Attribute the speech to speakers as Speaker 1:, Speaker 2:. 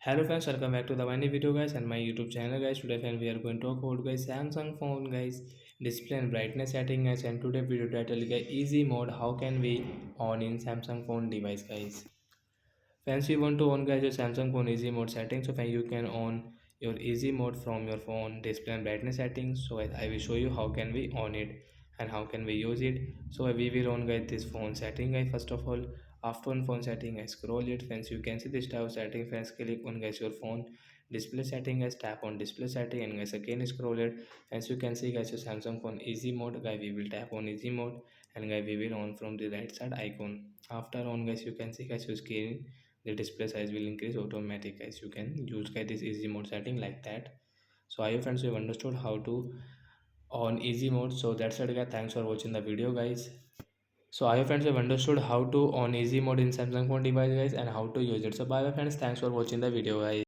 Speaker 1: Hello friends, welcome back to the Vani video guys and my YouTube channel guys. Today friend we are going to talk about guys Samsung phone guys display and brightness setting guys, and today video title guys easy mode, how can we on in Samsung phone device guys. Friends, you want to on guys your Samsung phone easy mode settings, so you can on your easy mode from your phone display and brightness settings. So I will show you how can we on it and how can we use it. So we will on guys this phone setting guys. First of all, after on phone setting I scroll it. Friends, you can see this type of setting. Friends, click on guys your phone display setting guys, tap on display setting and guys again scroll it. As you can see guys your Samsung phone easy mode guys, we will tap on easy mode and guys we will on from the right side icon. After on guys you can see guys your screen, the display size will increase automatic guys. You can use guys this easy mode setting like that. So I hope friends you have understood how to on easy mode. So that's it guys, thanks for watching the video guys. So I hope friends you have understood how to on easy mode in Samsung phone device guys and how to use it. So bye bye friends, thanks for watching the video guys.